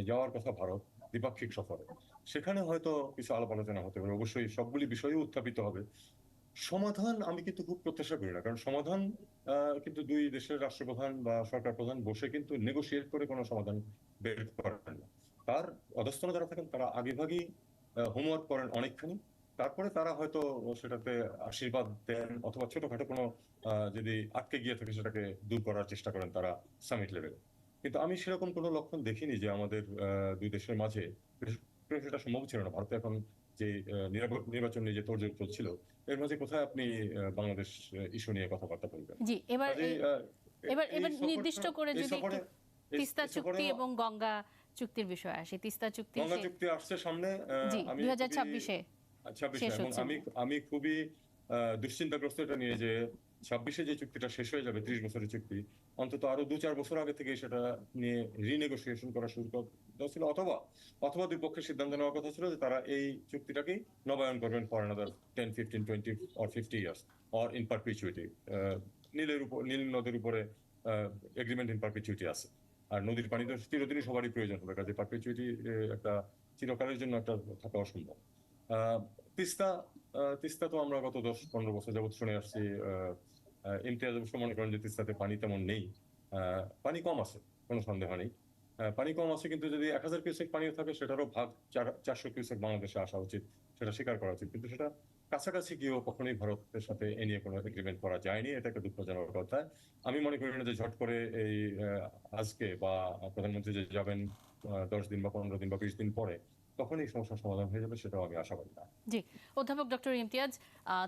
যাওয়ার কথা ভারত দ্বিপাক্ষিক সফরে। সেখানে হয়তো কিছু আলাপ আলোচনা হতে পারে, অবশ্যই সবগুলি বিষয়ই উত্থাপিত হবে। সমাধান আমি কিন্তু খুব প্রত্যাশা করি না, কারণ সমাধান কিন্তু দুই দেশের রাষ্ট্রপ্রধান বা সরকার প্রধান বসে কিন্তু নেগোশিয়েট করে কোনো সমাধান বের করেন না। তার অধস্তন যারা থাকেন তারা আগেভাগেই হোমওয়ার্ক করেন অনেকখানি, তারপরে তারা হয়তো সেটাতে আশীর্বাদ দেন অথবা ছোটখাটো কোনো যদি আটকে গিয়ে থাকে সেটাকে দূর করার চেষ্টা করেন তারা সামিট লেভেলে। কিন্তু আমি সেরকম কোনো লক্ষণ দেখিনি যে আমাদের দুই দেশের মাঝে, সেটা সম্ভব ছিল না। ভারতে এখন যে নির্বাচন নিয়ে যে তোড়জোড় চলছিল, এর মাঝে কোথায় আপনি বাংলাদেশ ইস্যু নিয়ে কথাবার্তা বলবেন? জি, এবার নির্দিষ্ট করে যদি তিস্তা চুক্তি এবং গঙ্গা চুক্তির বিষয় আসে। তিস্তা চুক্তি, গঙ্গা চুক্তি আসছে সামনে 2026-এ এবং আমি খুবই দুশ্চিন্তাগ্রস্ত এটা নিয়ে যে 26-এ যে চুক্তিটা শেষ হয়ে যাবে, 30 বছরের চুক্তি, অন্তত আরো 2-4 বছর আগে থেকে সেটা নিয়ে রিনেগোসিয়েশন করা শুরু করা ছিল, অথবা দুই পক্ষের সিদ্ধান্ত নেওয়ার কথা ছিল যে তারা এই চুক্তিটাকেই নবায়ন করবেন for another 10, 15, 20 or 50 years or in perpetuity. Nile নদের উপরে এগ্রিমেন্ট ইন পারপিচুইটি আছে, আর নদীর পানি তো চিরদিনই সবারই প্রয়োজন হবে, কাজে পারপিচুইটি একটা চিরকালের জন্য একটা থাকা অসম্ভব। তিস্তা তো আমরা গত 10-15 বছর যাবত শুনে আসছি। ইমতিয়াজ অবশ্য মনে করেন যে তিস্তাতে পানি তেমন নেই, পানি কম আছে, কোনো সন্দেহ নেই। পানি কম আছে, কিন্তু যদি 1000 কিউসেক পানিও থাকে সেটারও ভাগ 400 কিউসেক বাংলাদেশে আসা উচিত, সেটা স্বীকার করা উচিত। কিন্তু সেটা কাছাকাছি গিয়েও কখনোই ভারতের সাথে এ নিয়ে কোনো এগ্রিমেন্ট করা যায়নি, এটা একটা দুঃখজনক কথা। আমি মনে করি না যে ঝট করে এই আজকে বা প্রধানমন্ত্রী যে যাবেন 10 দিন বা 15 দিন বা 20 দিন পরে তখন এই সমস্যার সমাধান হয়ে যাবে, সেটাও আমি আশাবাদী না। জি, অধ্যাপক ডক্টর ইমতিয়াজ,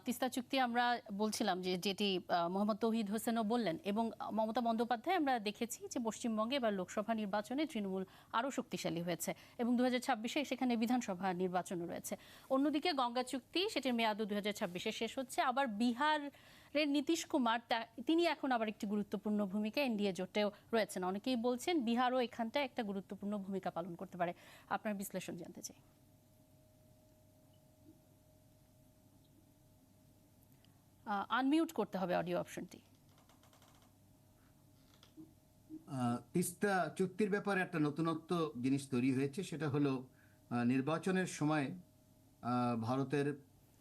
তিস্তা চুক্তি আমরা বলছিলাম যে যেটি মোহাম্মদ তৌহিদ হোসেনও বললেন, এবং মমতা বন্দ্যোপাধ্যায় আমরা দেখেছি যে পশ্চিমবঙ্গে এবার লোকসভা নির্বাচনে তৃণমূল আরও শক্তিশালী হয়েছে এবং 2026-এ সেখানে বিধানসভা নির্বাচনও রয়েছে। অন্যদিকে গঙ্গা চুক্তি, সেটির মেয়াদও 2026-এ শেষ হচ্ছে। আবার বিহারের নীতিশ কুমার তিনি এখন আবার একটি গুরুত্বপূর্ণ ভূমিকা এনডিএ জোটেও রয়েছেন। অনেকেই বলছেন বিহারও এখানটায় একটা গুরুত্বপূর্ণ ভূমিকা পালন করতে পারে। আপনার বিশ্লেষণ জানতে চাই। আনমিউট করতে হবে অডিও অপশনটি। তিস্তা চুক্তির ব্যাপারে একটা নতুনত্ব জিনিস তৈরি হয়েছে, সেটা হলো নির্বাচনের সময় ভারতের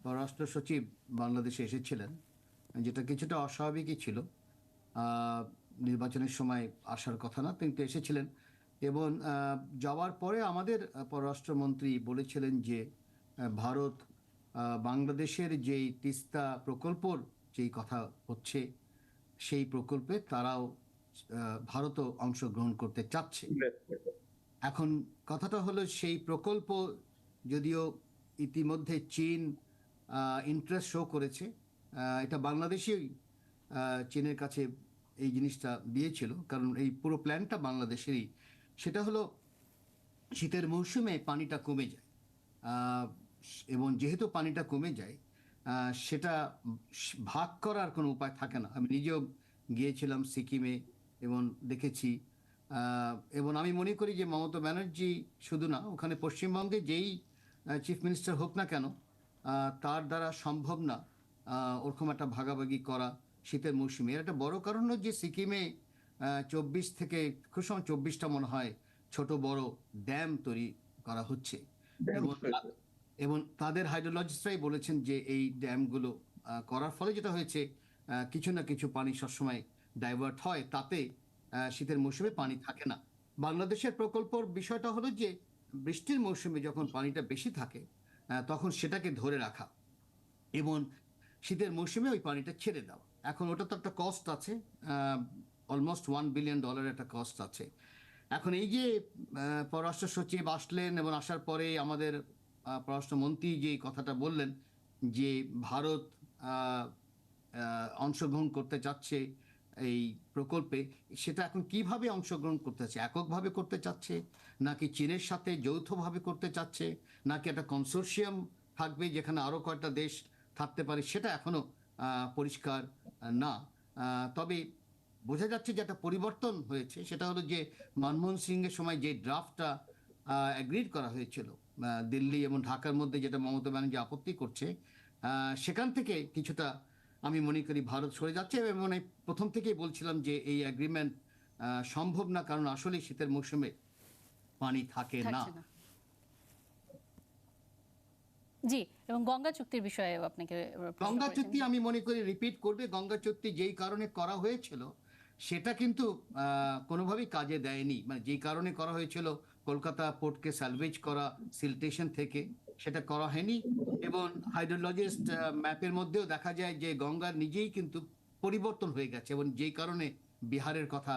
পররাষ্ট্র সচিব বাংলাদেশে এসেছিলেন, যেটা কিছুটা অস্বাভাবিকই ছিল। নির্বাচনের সময় আসার কথা না, কিন্তু এসেছিলেন। এবং যাওয়ার পরে আমাদের পররাষ্ট্রমন্ত্রী বলেছিলেন যে ভারত বাংলাদেশের যেই তিস্তা প্রকল্পর যেই কথা হচ্ছে, সেই প্রকল্পে তারাও ভারতও অংশগ্রহণ করতে চাচ্ছে। এখন কথাটা হলো, সেই প্রকল্প যদিও ইতিমধ্যে চীন ইন্টারেস্ট শো করেছে, এটা বাংলাদেশেই চীনের কাছে এই জিনিসটা দিয়েছিল, কারণ এই পুরো প্ল্যানটা বাংলাদেশেরই। সেটা হলো শীতের মৌসুমে পানিটা কমে যায়, এবং যেহেতু পানিটা কমে যায় সেটা ভাগ করার কোনো উপায় থাকে না। আমি নিজেও গিয়েছিলাম সিকিমে এবং দেখেছি, এবং আমি মনে করি যে মমতা ব্যানার্জি শুধু না, ওখানে পশ্চিমবঙ্গে যেই চিফ মিনিস্টার হোক না কেন, তার দ্বারা সম্ভব না ওরকম একটা ভাগাভাগি করা শীতের মৌসুমে। এর একটা বড় কারণ হলো যে সিকিমে 24 থেকে খুব সময় 24টা মনে হয় ছোট বড় ড্যাম তৈরি করা হচ্ছে, এবং তাদের হাইড্রোলজিস্টরাই বলেছেন যে এই ড্যামগুলো করার ফলে যেটা হয়েছে, কিছু না কিছু পানি সবসময় ডাইভার্ট হয়, তাতে শীতের মৌসুমে পানি থাকে না। বাংলাদেশের প্রকল্পর বিষয়টা হলো যে বৃষ্টির মৌসুমে যখন পানিটা বেশি থাকে তখন সেটাকে ধরে রাখা, এবং শীতের মৌসুমে ওই পানিটা ছেড়ে দেওয়া। এখন ওটা তো একটা কস্ট আছে, অলমোস্ট $1 বিলিয়ন একটা কস্ট আছে। এখন এই যে পররাষ্ট্র সচিব আসলেন এবং আসার পরে আমাদের পররাষ্ট্রমন্ত্রী যে কথাটা বললেন যে ভারত অংশগ্রহণ করতে চাচ্ছে এই প্রকল্পে, সেটা এখন কিভাবে অংশগ্রহণ করতে চাচ্ছে? এককভাবে করতে চাচ্ছে, নাকি চীনের সাথে যৌথভাবে করতে চাচ্ছে, নাকি একটা কনসোর্শিয়াম থাকবে যেখানে আরো কয়েকটা দেশ থাকতে পারে, সেটা এখনো পরিষ্কার না। তবে বোঝা যাচ্ছে যে একটা পরিবর্তন হয়েছে, সেটা হলো যে মনমোহন সিং এর সময় যে ড্রাফটটা অ্যাগ্রিড করা হয়েছিল দিল্লি এবং ঢাকার মধ্যে, যেটা মমতা ব্যানার্জি আপত্তি করছে, সেখান থেকে কিছুটা আমি মনে করি ভারত সরে যাচ্ছে। এবং প্রথম থেকেই বলছিলাম যে এই এগ্রিমেন্ট সম্ভব না, কারণ আসলে শীতের মৌসুমে পানি থাকে না। জি, এবং গঙ্গা চুক্তির বিষয়ে আপনাকে গঙ্গা চুক্তি আমি মনে করি রিপিট করবে। গঙ্গা চুক্তি যেই কারণে করা হয়েছিল সেটা কিন্তু কোনোভাবেই কাজে দেয়নি। মানে যেই কারণে করা হয়েছিল কলকাতা পোর্টকে স্যালভেজ করা সিলটেশন থেকে, সেটা করা হয়নি। এবং হাইড্রোলজিস্ট ম্যাপের মধ্যেও দেখা যায় যে গঙ্গার নিজেই কিন্তু পরিবর্তন হয়ে গেছে, এবং যেই কারণে বিহারের কথা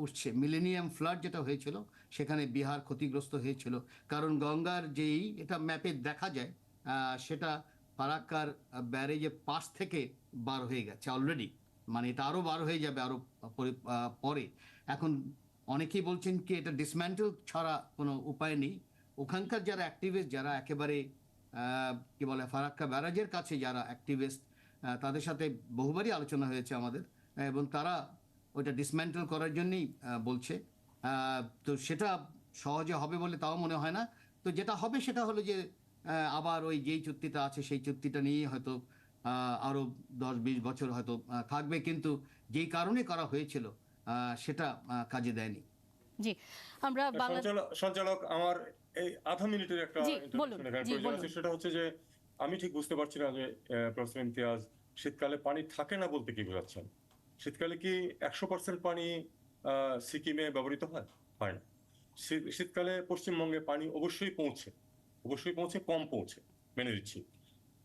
উঠছে। মিলেনিয়াম ফ্লাড যেটা হয়েছিল সেখানে বিহার ক্ষতিগ্রস্ত হয়েছিল, কারণ গঙ্গার যেই এটা ম্যাপে দেখা যায় সেটা ফারাক্কার ব্যারেজের পাশ থেকে বার হয়ে গেছে অলরেডি, মানে এটা আরো বার হয়ে যাবে আরো পরে। এখন অনেকেই বলছেন কি এটা ডিসম্যান্টেল ছাড়া কোনো উপায় নেই। ওখানকার যারা অ্যাক্টিভিস্ট, যারা একেবারে কি বলে ফারাক্কা ব্যারাজের কাছে যারা অ্যাক্টিভিস্ট, তাদের সাথে বহুবারই আলোচনা হয়েছে আমাদের, এবং তারা ওইটা ডিসম্যান্টেল করার জন্যই বলছে। তো সেটা সহজে হবে বলে তাও মনে হয় না। তো যেটা হবে সেটা হলো যে আবার ওই যেই চুক্তিটা আছে সেই চুক্তিটা নিয়ে হয়তো আরো 10-20 বছর হয়তো থাকবে, কিন্তু যেই কারণে করা হয়েছিল সেটা কাজে দেয়নি। জি, আমরা সঞ্চালক, আমার এই আধা মিনিটের একটা বলুন। প্রয়োজন আছে। সেটা হচ্ছে যে আমি ঠিক বুঝতে পারছি না যে প্রফেসর ইমতিয়াজ শীতকালে পানি থাকে না বলতে কি বোঝাচ্ছেন? শীতকালে কি 100% পানি সিকিমে ব্যবহৃত হয়? হয় না। শীতকালে পশ্চিমবঙ্গে পানি অবশ্যই পৌঁছে, কম পৌঁছে, মেনে দিচ্ছি।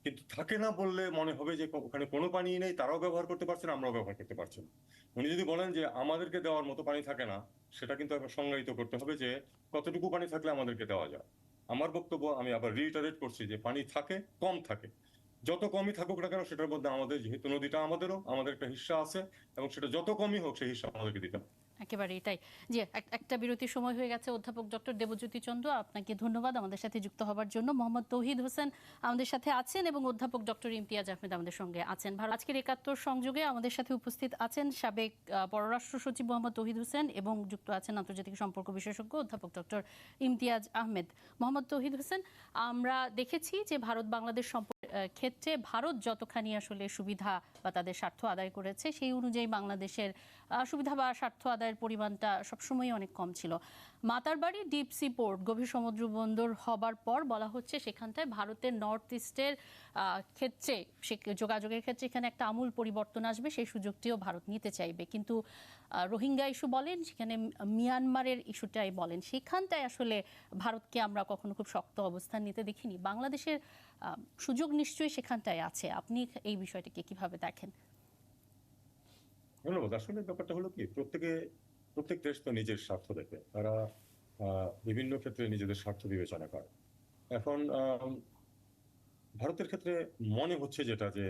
কিন্তু থাকে না বললে মনে হবে যে ওখানে কোনো পানি নেই, তারাও ব্যবহার করতে পারছে না, আমরাও ব্যবহার করতে পারছি না। উনি যদি বলেন যে আমাদেরকে দেওয়ার মতো পানি থাকে না, সেটা কিন্তু সংজ্ঞায়িত করতে হবে যে কতটুকু পানি থাকলে আমাদেরকে দেওয়া যায়। আমার বক্তব্য আমি আবার রিইটারেট করছি যে পানি থাকে, কম থাকে, যত কমই থাকুক না কেন সেটার মধ্যে আমাদের, যেহেতু নদীটা আমাদেরও, আমাদের একটা হিস্সা আছে, এবং সেটা যত কমই হোক সেই হিস্সা আমাদেরকে দিতে হবে। একেবারে এটাই। জি, একটা বিরতির সময় হয়ে গেছে। অধ্যাপক ডক্টর দেবজ্যোতি চন্দ্র, আপনাকে ধন্যবাদ আমাদের সাথে যুক্ত হবার জন্য। মোহাম্মদ তৌহিদ হোসেন আমাদের সাথে আছেন এবং অধ্যাপক ডক্টর ইমতিয়াজ আহমেদ আমাদের সঙ্গে আছেন। আজকের ৭১ সংযোগে আমাদের সাথে উপস্থিত আছেন সাবেক পররাষ্ট্র সচিব মোহাম্মদ তৌহিদ হোসেন এবং যুক্ত আছেন আন্তর্জাতিক সম্পর্ক বিশেষজ্ঞ অধ্যাপক ডক্টর ইমতিয়াজ আহমেদ। মোহাম্মদ তৌহিদ হোসেন, আমরা দেখেছি যে ভারত বাংলাদেশ ক্ষেত্রে ভারত যতখানি আসলে সুবিধা বা তাদের স্বার্থ আদায় করেছে সেই অনুযায়ী বাংলাদেশের সুবিধা বা স্বার্থ আদায়ের পরিমাণটা সবসময় অনেক কম ছিল। মাতারবাড়ি ডিপ সি পোর্ট, গভীর সমুদ্র বন্দর হবার পর বলা হচ্ছে সেখানটায় ভারতের নর্থ ইস্টের ক্ষেত্রে, যোগাযোগের ক্ষেত্রে এখানে একটা আমূল পরিবর্তন আসবে, সেই সুযোগটিও ভারত নিতে চাইবে। কিন্তু রোহিঙ্গা ইস্যু বলেন, সেখানে মিয়ানমারের ইস্যুটাই বলেন, সেখানটায় আসলে ভারতকে আমরা কখনো খুব শক্ত অবস্থান নিতে দেখিনি। বাংলাদেশের সুযোগ নিশ্চয়ই সেখানটায় আছে। আপনি এই বিষয়টিকে কিভাবে দেখেন? ধন্যবাদ। আসলে ব্যাপারটা হলো কি, প্রত্যেক দেশ তো নিজের স্বার্থ দেখে, তারা বিভিন্ন ক্ষেত্রে নিজেদের স্বার্থ বিবেচনা করে। এখন ভারতের ক্ষেত্রে মনে হচ্ছে যেটা, যে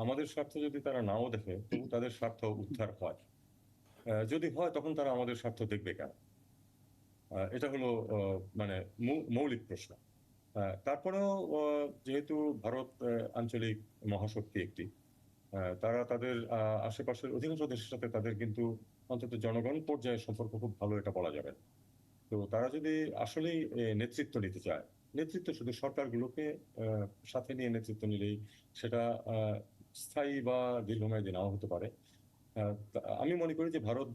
আমাদের স্বার্থ যদি তারা নাও দেখে তবু তাদের স্বার্থ উদ্ধার হয়। যদি হয় তখন তারা আমাদের স্বার্থ দেখবে কেন? এটা হলো মানে মৌলিক প্রশ্ন। তারপরেও যেহেতু ভারত আঞ্চলিক মহাশক্তি একটি, তারা তাদের আশেপাশের অধিকাংশ দেশের সাথে তাদের কিন্তু অন্তত জনগণ পর্যায়ে সম্পর্ক খুব ভালো, এটা বলা যাবে। তো তারা যদি আসলেই নেতৃত্ব নিতে চায়, নেতৃত্ব শুধু সরকারগুলোকে সাথে নিয়ে নেতৃত্ব নিলেই সেটা স্থায়ী বা দীর্ঘমেয়াদী নাও হতে পারে। আমি মনে করি যে ভারত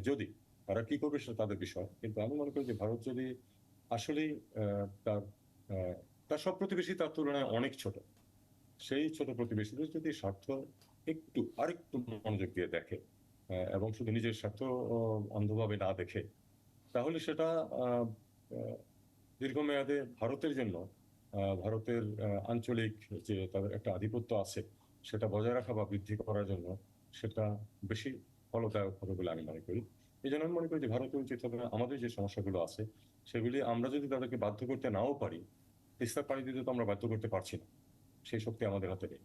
যদি তারা কি করবে সেটা তাদের বিষয়, কিন্তু আমি মনে করি যে ভারত যদি আসলেই তার সব প্রতিবেশী তার তুলনায় অনেক ছোট, সেই ছোট প্রতিবেশীদের যদি স্বার্থ আরেকটু মনোযোগ দিয়ে দেখে এবং শুধু নিজের স্বার্থ অন্ধভাবে না দেখে, তাহলে সেটা দীর্ঘমেয়াদে ভারতের জন্য, ভারতের আঞ্চলিক যে তাদের একটা আধিপত্য আছে সেটা বজায় রাখা বা বৃদ্ধি করার জন্য সেটা বেশি ফলদায়ক হবে বলে আমি মনে করি। এই জন্য আমি মনে করি যে ভারতের উচিত হবে আমাদের যে সমস্যাগুলো আছে সেগুলি আমরা যদি তাদেরকে বাধ্য করতে নাও পারি, তিস্তার পানি দিতে তো আমরা বাধ্য করতে পারছি না, সেই শক্তি আমাদের হাতে নেই,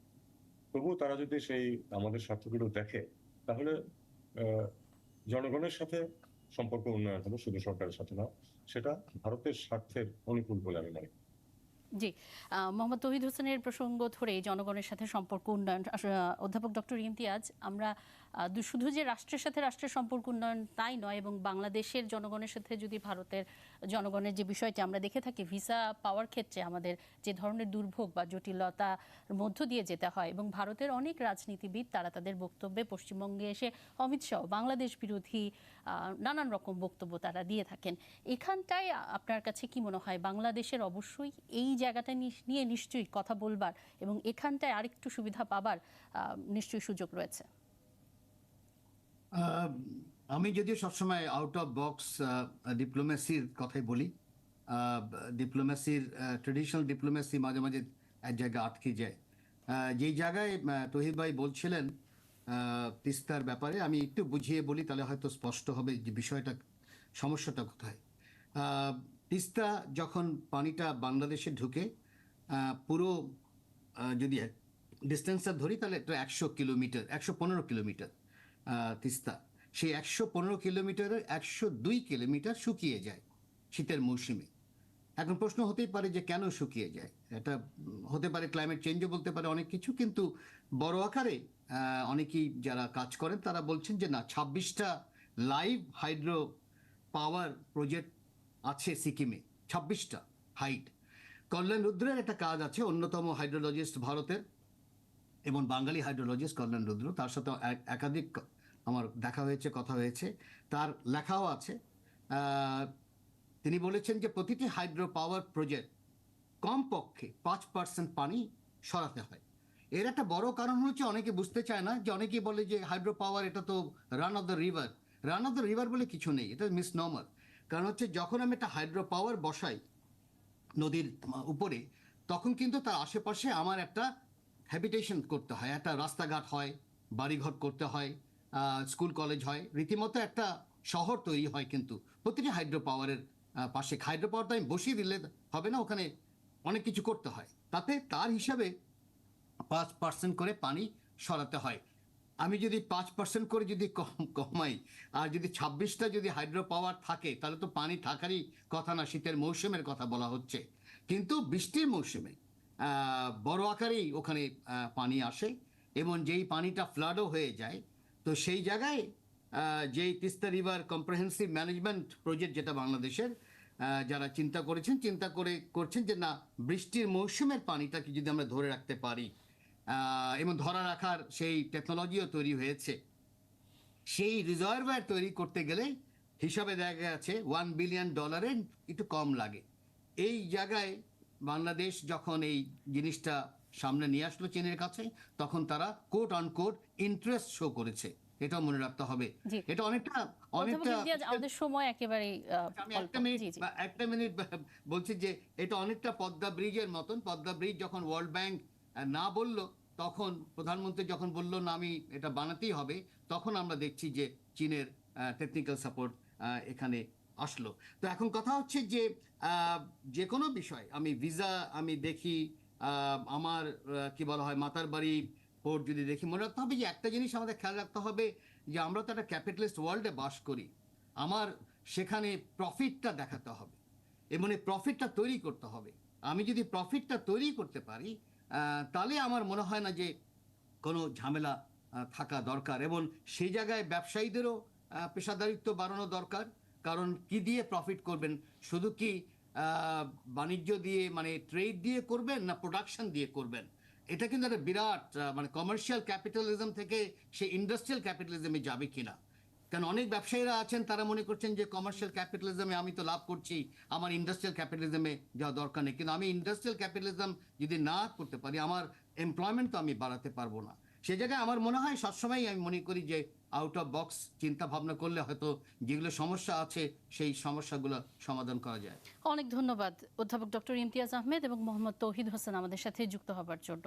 তবুও তারা যদি সেই আমাদের স্বার্থগুলো দেখে তাহলে জনগণের সাথে সম্পর্ক উন্নয়ন হবে, শুধু সরকারের সাথে না। সেটা ভারতের স্বার্থের অনুকূল বলে আমি মনে করি। জি, মোহাম্মদ তৌহিদ হোসেনের প্রসঙ্গ ধরে জনগণের সাথে সম্পর্ক উন্নয়ন, অধ্যাপক ডক্টর ইমতিয়াজ, আমরা শুধু যে রাষ্ট্রের সাথে রাষ্ট্রের সম্পর্ক উন্নয়ন তাই নয়, এবং বাংলাদেশের জনগণের সাথে যদি ভারতের জনগণের যে বিষয়টি আমরা দেখে থাকি, ভিসা পাওয়ার ক্ষেত্রে আমাদের যে ধরনের দুর্ভোগ বা জটিলতার মধ্য দিয়ে যেতে হয়, এবং ভারতের অনেক রাজনীতিবিদ তারা তাদের বক্তব্যে পশ্চিমবঙ্গে এসে অমিত শাহ বাংলাদেশ বিরোধী নানান রকম বক্তব্য তারা দিয়ে থাকেন। এখানটায় আপনার কাছে কি মনে হয়, বাংলাদেশের অবশ্যই এই জায়গাটা নিয়ে নিশ্চয়ই কথা বলবার এবং এখানটায় আরেকটু সুবিধা পাবার নিশ্চয়ই সুযোগ রয়েছে? আমি যদিও সবসময় আউট অফ বক্স ডিপ্লোমেসির কথাই বলি, ডিপ্লোমেসির ট্রেডিশনাল ডিপ্লোমেসি মাঝে মাঝে এক জায়গায় আটকে যায়। যেই জায়গায় তৌহিদ ভাই বলছিলেন তিস্তার ব্যাপারে, আমি একটু বুঝিয়ে বলি তাহলে হয়তো স্পষ্ট হবে যে বিষয়টা, সমস্যাটা কোথায়। তিস্তা যখন পানিটা বাংলাদেশে ঢুকে, পুরো যদি ডিস্টেন্সটা ধরি তাহলে এটা 100 কিলোমিটার, 115 কিলোমিটার তিস্তা। সেই 115 কিলোমিটারের 102 কিলোমিটার শুকিয়ে যায় শীতের মৌসুমে। এখন প্রশ্ন হতেই পারে যে কেন শুকিয়ে যায়, এটা হতে পারে ক্লাইমেট চেঞ্জও বলতে পারে অনেক কিছু, কিন্তু বড় আকারে অনেকেই যারা কাজ করেন তারা বলছেন যে না, 26টা লাইভ হাইড্রো পাওয়ার প্রজেক্ট আছে সিকিমে, 26টা হাইট। কল্যাণ রুদ্রের একটা কাজ আছে, অন্যতম হাইড্রোলজিস্ট ভারতের এবং বাঙালি হাইড্রোলজিস্ট কল্যাণ রুদ্র, তার সাথে একাধিক আমার দেখা হয়েছে, কথা হয়েছে, তার লেখাও আছে। তিনি বলেছেন যে প্রতিটি হাইড্রো পাওয়ার প্রজেক্ট কমপক্ষে 5% পানি সরাতে হয়। এর একটা বড় কারণ হচ্ছে অনেকে বুঝতে চায় না, যে অনেকেই বলে যে হাইড্রো পাওয়ার এটা তো run of the river. Run of the river বলে কিছু নেই, এটা মিসনমার। কারণ হচ্ছে যখন আমি একটা হাইড্রো পাওয়ার বসাই নদীর উপরে, তখন কিন্তু তার আশেপাশে আমার একটা হ্যাবিটেশন করতে হয়, একটা রাস্তাঘাট হয়, বাড়িঘর করতে হয়, স্কুল কলেজ হয়, রীতিমতো একটা শহর তৈরি হয় কিন্তু প্রতিটি হাইড্রো পাওয়ারের পাশে হাইড্রো পাওয়ার তো আমি বসিয়ে দিলে হবে না, ওখানে অনেক কিছু করতে হয়, তাতে তার হিসাবে 5% করে পানি সরাতে হয়। আমি যদি 5% করে যদি কমাই, আর যদি 26টা যদি হাইড্রো পাওয়ার থাকে, তাহলে তো পানি থাকারই কথা না, শীতের মৌসুমের কথা বলা হচ্ছে। কিন্তু বৃষ্টির মৌসুমে বড় আকারেই ওখানে পানি আসে, এবং যেই পানিটা ফ্লাডও হয়ে যায়, তো সেই জায়গায় যেই Teesta river comprehensive management project, যেটা বাংলাদেশের যারা চিন্তা করছেন যে না, বৃষ্টির মৌসুমের পানিটাকে যদি আমরা ধরে রাখতে পারি, এবং ধরা রাখার সেই টেকনোলজিও তৈরি হয়েছে, সেই রিজার্ভার তৈরি করতে গেলে হিসাবে দেখা গেছে $1 বিলিয়ন একটু কম লাগে। এই জায়গায় বাংলাদেশ যখন এই জিনিসটা সামনে নিয়ে আসলো চীনের কাছে, তখন তারা quote on quote interest show করেছে, এটাও মনে রাখতে হবে। জি। এটা অনেকটা আমাদের সময় একেবারে আমি একটা মিনিট বলছি যে এটা অনেকটা পদ্মা ব্রিজের মতন। পদ্মা ব্রিজ যখন ওয়ার্ল্ড ব্যাংক না বলল, তখন প্রধানমন্ত্রী যখন বলল না আমি এটা বানাতেই হবে, তখন আমরা দেখছি যে চীনের টেকনিক্যাল সাপোর্ট এখানে আসলো। তো এখন কথা হচ্ছে যে যে কোনো বিষয়, আমি ভিসা আমি দেখি, আমার কি বলা হয় মাতার বাড়ি পোর্ট যদি দেখি, মনে রাখতে হবে যে একটা জিনিস আমাদের খেয়াল রাখতে হবে, যে আমরা তো একটা ক্যাপিটালিস্ট ওয়ার্ল্ডে বাস করি, আমার সেখানে প্রফিটটা দেখাতে হবে এবং এই প্রফিটটা তৈরি করতে হবে। আমি যদি প্রফিটটা তৈরি করতে পারি, তাহলে আমার মনে হয় না যে কোনো ঝামেলা থাকা দরকার, এবং সেই জায়গায় ব্যবসায়ীদেরও পেশাদারিত্ব বাড়ানো দরকার। কারণ কি দিয়ে প্রফিট করবেন? শুধু কি বাণিজ্য দিয়ে, মানে ট্রেড দিয়ে করবেন, না প্রোডাকশন দিয়ে করবেন? এটা কিন্তু একটা বিরাট মানে কমার্শিয়াল ক্যাপিটালিজম থেকে সেই ইন্ডাস্ট্রিয়াল ক্যাপিটালিজমে যাবে কিনা। কারণ অনেক ব্যবসায়ীরা আছেন, তারা মনে করছেন যে কমার্শিয়াল ক্যাপিটালিজমে আমি তো লাভ করছি, আমার ইন্ডাস্ট্রিয়াল ক্যাপিটালিজমে যাওয়া দরকার নেই। কিন্তু আমি ইন্ডাস্ট্রিয়াল ক্যাপিটালিজম যদি না করতে পারি, আমার এমপ্লয়মেন্ট তো আমি বাড়াতে পারবো না। সে জায়গায় আমার মনে হয় সবসময় আমি মনে করি যে আউট অফ বক্স চিন্তা ভাবনা করলে হয়তো যেগুলো সমস্যা আছে সেই সমস্যাগুলো সমাধান করা যায়। অনেক ধন্যবাদ অধ্যাপক ডক্টর ইমতিয়াজ আহমেদ এবং মোহাম্মদ তৌহিদ হোসেন আমাদের সাথে যুক্ত হবার জন্য।